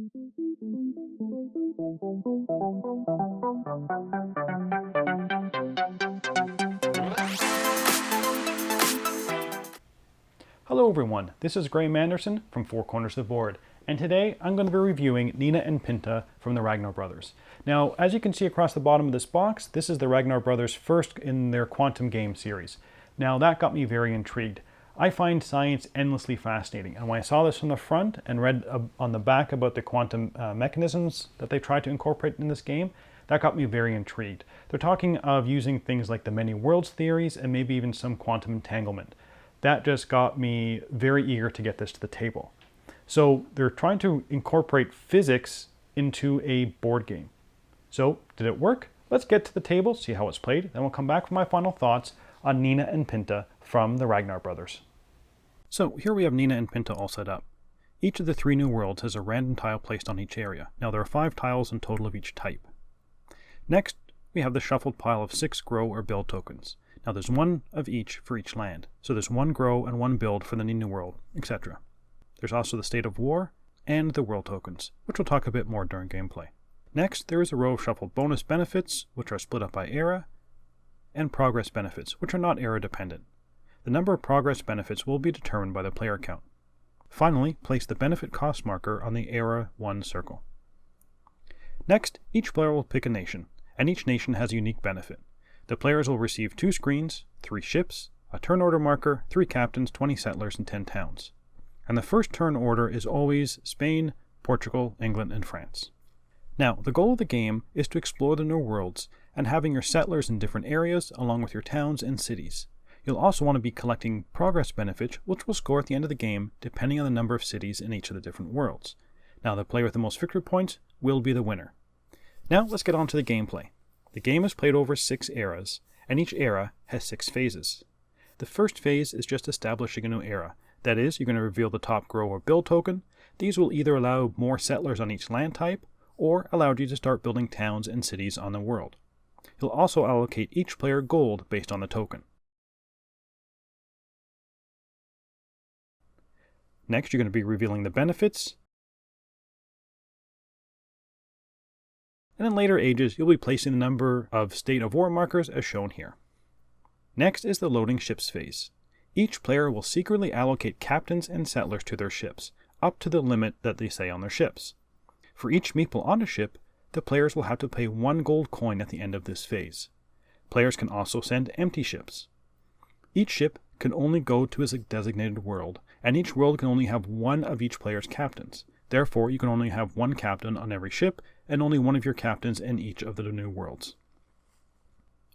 Hello everyone, this is Graeme Anderson from Four Corners of the Board, and today I'm going to be reviewing Nina and Pinta from the Ragnar Brothers. Now, as you can see across the bottom of this box, this is the Ragnar Brothers' first in their quantum game series. Now, that got me very intrigued. I find science endlessly fascinating, and when I saw this from the front and read on the back about the quantum mechanisms that they tried to incorporate in this game, that got me very intrigued. They're talking of using things like the many worlds theories and maybe even some quantum entanglement. That just got me very eager to get this to the table. So they're trying to incorporate physics into a board game. So did it work? Let's get to the table, see how it's played, then we'll come back with my final thoughts on Nina and Pinta from the Ragnar Brothers. So here we have Nina and Pinta all set up. Each of the 3 new worlds has a random tile placed on each area. Now there are 5 tiles in total of each type. Next, we have the shuffled pile of 6 grow or build tokens. Now there's 1 of each for each land. So there's 1 grow and 1 build for the Nina world, etc. There's also the state of war and the world tokens, which we'll talk a bit more during gameplay. Next, there is a row of shuffled bonus benefits, which are split up by era, and progress benefits, which are not era dependent. The number of progress benefits will be determined by the player count. Finally, place the benefit cost marker on the era 1 circle. Next, each player will pick a nation, and each nation has a unique benefit. The players will receive 2 screens, 3 ships, a turn order marker, 3 captains, 20 settlers, and 10 towns. And the first turn order is always Spain, Portugal, England, and France. Now, the goal of the game is to explore the new worlds and having your settlers in different areas along with your towns and cities. You'll also want to be collecting progress benefits, which will score at the end of the game depending on the number of cities in each of the different worlds. Now, the player with the most victory points will be the winner. Now, let's get on to the gameplay. The game is played over 6 eras, and each era has 6 phases. The first phase is just establishing a new era. That is, you're going to reveal the top grow or build token. These will either allow more settlers on each land type, or allow you to start building towns and cities on the world. You'll also allocate each player gold based on the token. Next, you're going to be revealing the benefits. And in later ages, you'll be placing the number of state of war markers as shown here. Next is the loading ships phase. Each player will secretly allocate captains and settlers to their ships, up to the limit that they say on their ships. For each meeple on a ship, the players will have to pay 1 gold coin at the end of this phase. Players can also send empty ships. Each ship can only go to a designated world, and each world can only have 1 of each player's captains. Therefore, you can only have 1 captain on every ship, and only 1 of your captains in each of the new worlds.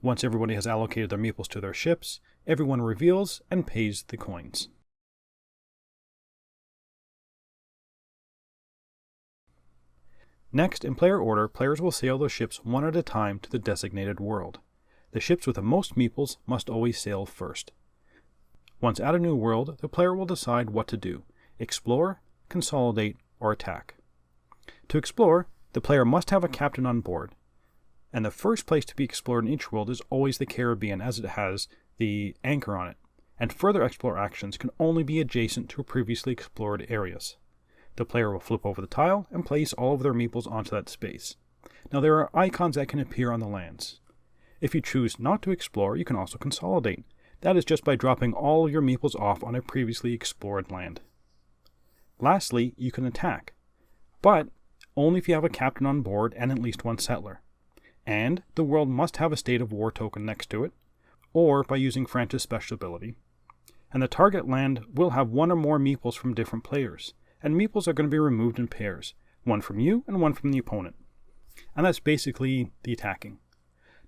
Once everybody has allocated their meeples to their ships, everyone reveals and pays the coins. Next, in player order, players will sail their ships 1 at a time to the designated world. The ships with the most meeples must always sail first. Once at a new world, the player will decide what to do: explore, consolidate, or attack. To explore, the player must have a captain on board, and the first place to be explored in each world is always the Caribbean, as it has the anchor on it, and further explore actions can only be adjacent to previously explored areas. The player will flip over the tile and place all of their meeples onto that space. Now there are icons that can appear on the lands. If you choose not to explore, you can also consolidate. That is just by dropping all of your meeples off on a previously explored land. Lastly, you can attack, but only if you have a captain on board and at least 1 settler. And the world must have a state of war token next to it, or by using France's special ability. And the target land will have 1 or more meeples from different players, and meeples are going to be removed in pairs, 1 from you and 1 from the opponent. And that's basically the attacking.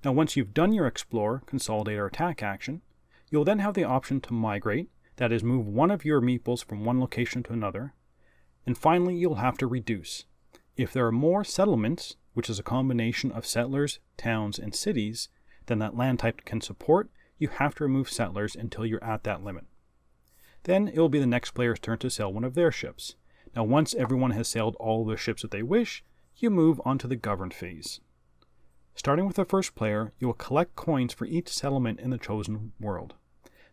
Now once you've done your explore, consolidate, or attack action, you'll then have the option to migrate, that is, move 1 of your meeples from 1 location to another, and finally you'll have to reduce. If there are more settlements, which is a combination of settlers, towns, and cities, than that land type can support, you have to remove settlers until you're at that limit. Then it will be the next player's turn to sail 1 of their ships. Now once everyone has sailed all of the ships that they wish, you move on to the governed phase. Starting with the first player, you will collect coins for each settlement in the chosen world.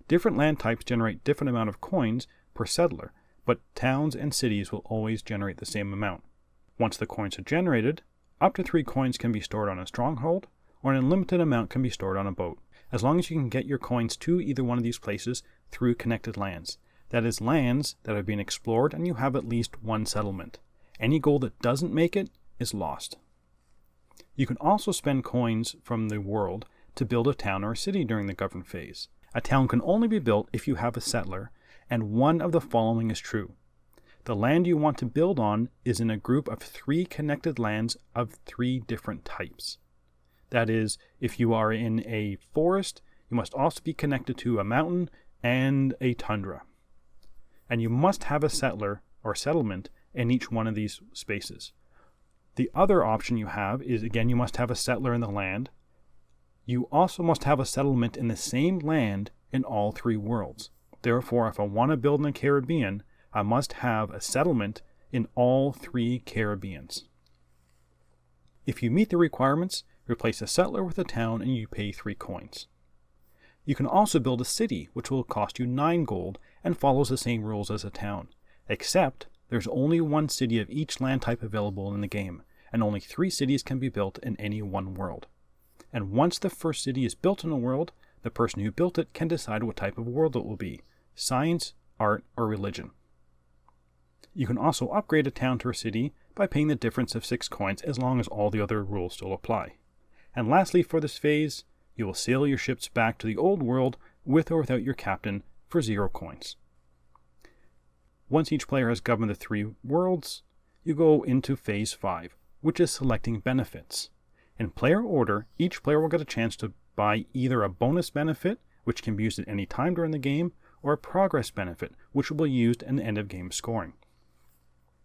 Different land types generate different amount of coins per settler, but towns and cities will always generate the same amount. Once the coins are generated, up to 3 coins can be stored on a stronghold, or an unlimited amount can be stored on a boat, as long as you can get your coins to either one of these places through connected lands. That is, lands that have been explored and you have at least one settlement. Any gold that doesn't make it is lost. You can also spend coins from the world to build a town or a city during the govern phase. A town can only be built if you have a settler, and one of the following is true. The land you want to build on is in a group of 3 connected lands of 3 different types. That is, if you are in a forest, you must also be connected to a mountain and a tundra. And you must have a settler or settlement in each one of these spaces. The other option you have is, again, you must have a settler in the land. You also must have a settlement in the same land in all 3 worlds. Therefore, if I want to build in the Caribbean, I must have a settlement in all 3 Caribbeans. If you meet the requirements, replace a settler with a town and you pay 3 coins. You can also build a city, which will cost you 9 gold and follows the same rules as a town, except there's only 1 city of each land type available in the game, and only 3 cities can be built in any one world. And once the first city is built in a world, the person who built it can decide what type of world it will be: science, art, or religion. You can also upgrade a town to a city by paying the difference of 6 coins as long as all the other rules still apply. And lastly, for this phase, you will sail your ships back to the old world with or without your captain for 0 coins. Once each player has governed the 3 worlds, you go into phase 5, which is selecting benefits. In player order, each player will get a chance to buy either a bonus benefit, which can be used at any time during the game, or a progress benefit, which will be used in the end of game scoring.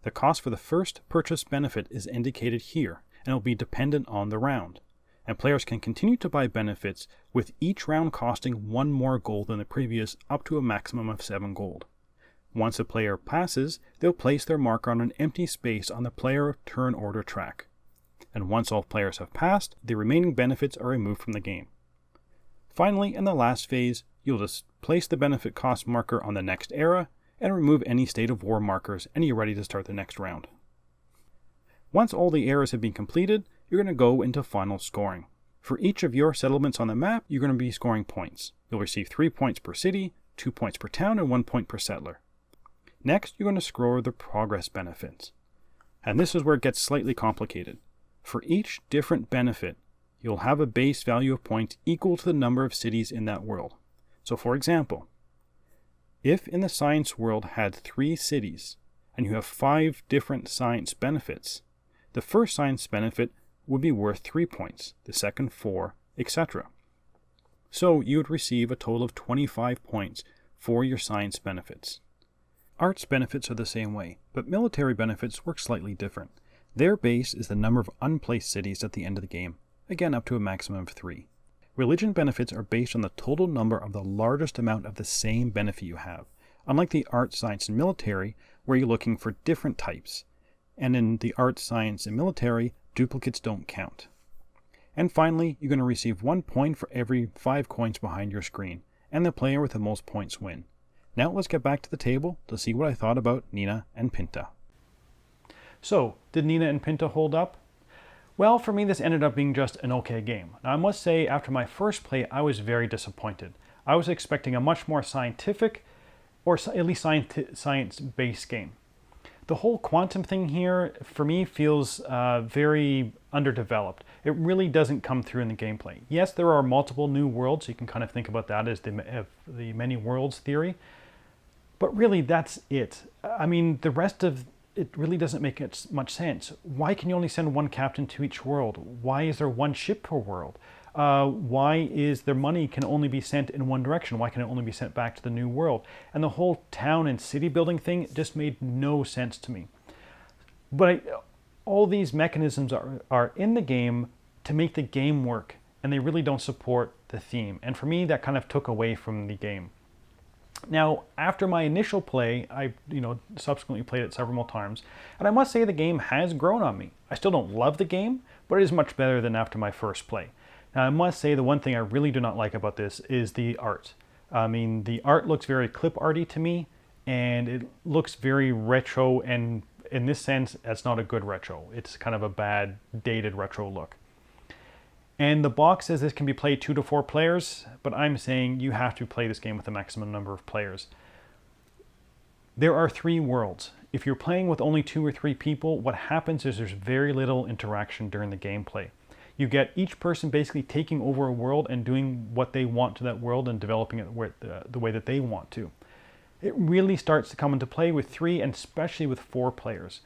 The cost for the first purchased benefit is indicated here, and will be dependent on the round. And players can continue to buy benefits, with each round costing 1 more gold than the previous, up to a maximum of 7 gold. Once a player passes, they'll place their marker on an empty space on the player turn order track. And once all players have passed, the remaining benefits are removed from the game. Finally, in the last phase, you'll just place the benefit cost marker on the next era, and remove any state of war markers, and you're ready to start the next round. Once all the eras have been completed, you're going to go into final scoring. For each of your settlements on the map, you're going to be scoring points. You'll receive 3 points per city, 2 points per town, and 1 point per settler. Next, you're going to score the progress benefits. And this is where it gets slightly complicated. For each different benefit, you'll have a base value of points equal to the number of cities in that world. So for example, if in the science world had 3 cities, and you have 5 different science benefits, the first science benefit would be worth 3 points, the second 4, etc. So you would receive a total of 25 points for your science benefits. Arts benefits are the same way, but military benefits work slightly different. Their base is the number of unplaced cities at the end of the game, again up to a maximum of 3. Religion benefits are based on the total number of the largest amount of the same benefit you have, unlike the arts, science, and military, where you're looking for different types. And in the arts, science, and military, duplicates don't count. And finally, you're going to receive 1 point for every 5 coins behind your screen, and the player with the most points win. Now let's get back to the table to see what I thought about Nina and Pinta. So, did Nina and Pinta hold up? Well, for me, this ended up being just an okay game. Now, I must say, after my first play, I was very disappointed. I was expecting a much more scientific, or at least science-based game. The whole quantum thing here, for me, feels very underdeveloped. It really doesn't come through in the gameplay. Yes, there are multiple new worlds. You can kind of think about that as the many worlds theory. But really, that's it. I mean, the rest of it really doesn't make much sense. Why can you only send 1 captain to each world? Why is there 1 ship per world? Why is their money can only be sent in one direction? Why can it only be sent back to the new world? And the whole town and city building thing just made no sense to me. But all these mechanisms are in the game to make the game work, and they really don't support the theme. And for me, that kind of took away from the game. Now, after my initial play, I subsequently played it several more times, and I must say the game has grown on me. I still don't love the game, but it is much better than after my first play. Now, I must say the one thing I really do not like about this is the art. I mean, the art looks very clip arty to me, and it looks very retro and in this sense, that's not a good retro. It's kind of a bad, dated retro look. And the box says this can be played 2 to 4 players, but I'm saying you have to play this game with a maximum number of players. There are 3 worlds. If you're playing with only 2 or 3 people, what happens is there's very little interaction during the gameplay. You get each person basically taking over a world and doing what they want to that world and developing it the way that they want to. It really starts to come into play with 3 and especially with 4 players.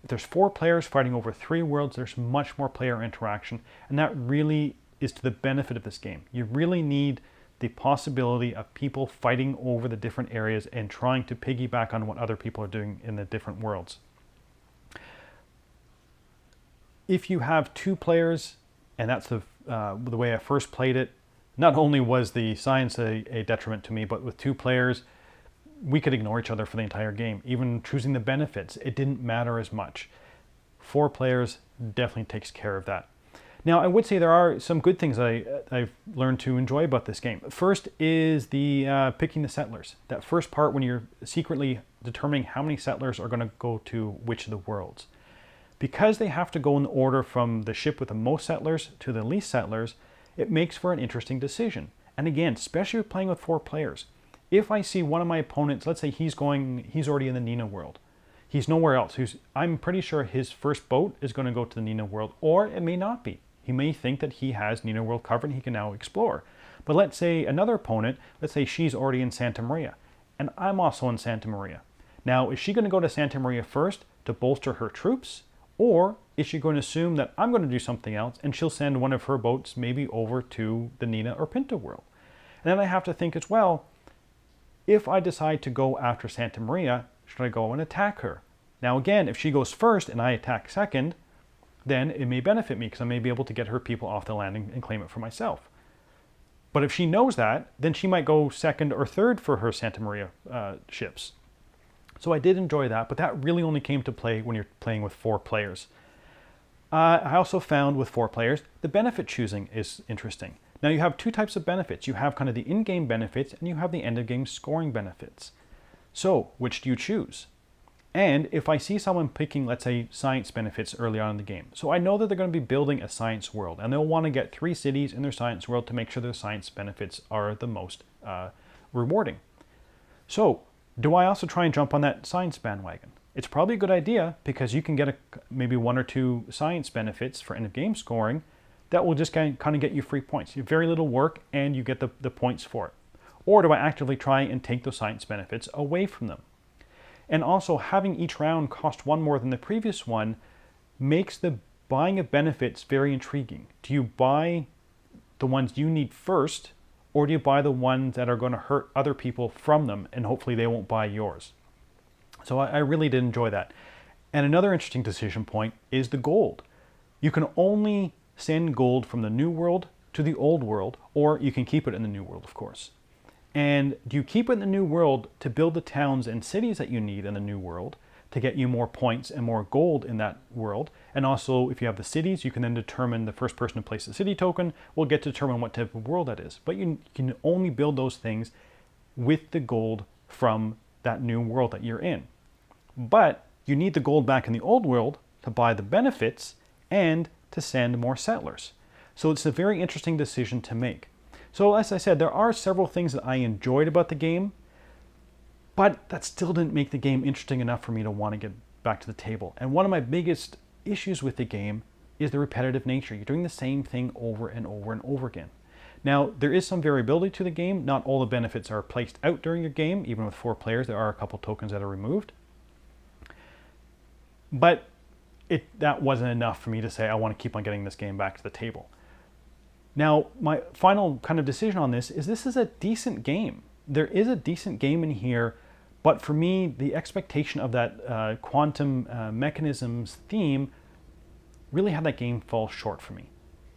If there's 4 players fighting over 3 worlds, there's much more player interaction, and that really is to the benefit of this game. You really need the possibility of people fighting over the different areas and trying to piggyback on what other people are doing in the different worlds. If you have 2 players, and that's the way I first played it, not only was the science a detriment to me, but with 2 players, we could ignore each other for the entire game. Even choosing the benefits, it didn't matter as much. 4 players definitely takes care of that. Now, I would say there are some good things I've learned to enjoy about this game. First is the picking the settlers. That first part when you're secretly determining how many settlers are going to go to which of the worlds. Because they have to go in order from the ship with the most settlers to the least settlers, it makes for an interesting decision. And again, especially with playing with 4 players. If I see one of my opponents, let's say he's already in the Nina world. He's nowhere else. I'm pretty sure his first boat is going to go to the Nina world, or it may not be. He may think that he has Nina world covered and he can now explore. But let's say another opponent, let's say she's already in Santa Maria, and I'm also in Santa Maria. Now, is she going to go to Santa Maria first to bolster her troops? Or is she going to assume that I'm going to do something else and she'll send one of her boats maybe over to the Nina or Pinta world? And then I have to think as well, if I decide to go after Santa Maria, should I go and attack her? Now again, if she goes first and I attack second, then it may benefit me because I may be able to get her people off the landing and claim it for myself. But if she knows that, then she might go second or third for her Santa Maria ships. So I did enjoy that, but that really only came to play when you're playing with 4 players. I also found with 4 players, the benefit choosing is interesting. Now you have 2 types of benefits. You have kind of the in-game benefits and you have the end-of-game scoring benefits. So which do you choose? And if I see someone picking, let's say, science benefits early on in the game, so I know that they're going to be building a science world and they'll want to get 3 cities in their science world to make sure their science benefits are the most rewarding. So do I also try and jump on that science bandwagon? It's probably a good idea because you can get maybe 1 or 2 science benefits for end-of-game scoring that will just kind of get you free points. You have very little work and you get the points for it. Or do I actively try and take those science benefits away from them? And also having each round cost 1 more than the previous one makes the buying of benefits very intriguing. Do you buy the ones you need first, or do you buy the ones that are going to hurt other people from them and hopefully they won't buy yours? So I really did enjoy that. And another interesting decision point is the gold. You can only send gold from the new world to the old world, or you can keep it in the new world, of course. And do you keep it in the new world to build the towns and cities that you need in the new world to get you more points and more gold in that world? And also, if you have the cities, you can then determine the first person to place the city token will get to determine what type of world that is. But you can only build those things with the gold from that new world that you're in. But you need the gold back in the old world to buy the benefits and to send more settlers. So it's a very interesting decision to make. So as I said, there are several things that I enjoyed about the game, but that still didn't make the game interesting enough for me to want to get back to the table. And one of my biggest issues with the game is the repetitive nature. You're doing the same thing over and over and over again. Now, there is some variability to the game. Not all the benefits are placed out during your game. Even with 4 players, there are a couple tokens that are removed. But that wasn't enough for me to say, I want to keep on getting this game back to the table. Now, my final kind of decision on this is a decent game. There is a decent game in here, but for me, the expectation of that quantum mechanisms theme really had that game fall short for me.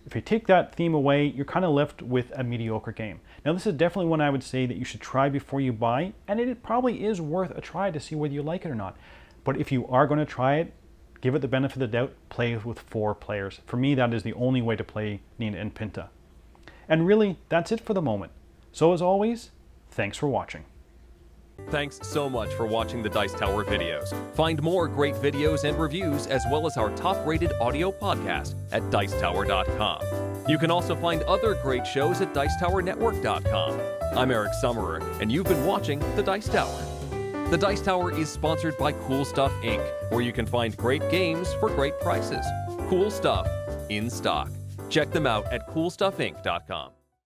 If you take that theme away, you're kind of left with a mediocre game. Now, this is definitely one I would say that you should try before you buy, and it probably is worth a try to see whether you like it or not. But if you are going to try it, give it the benefit of the doubt, play with 4 players. For me, that is the only way to play Nina and Pinta. And really, that's it for the moment. So as always, thanks for watching. Thanks so much for watching the Dice Tower videos. Find more great videos and reviews, as well as our top-rated audio podcast at Dicetower.com. You can also find other great shows at Dicetowernetwork.com. I'm Eric Summerer, and you've been watching The Dice Tower. The Dice Tower is sponsored by Cool Stuff Inc., where you can find great games for great prices. Cool stuff in stock. Check them out at CoolStuffInc.com.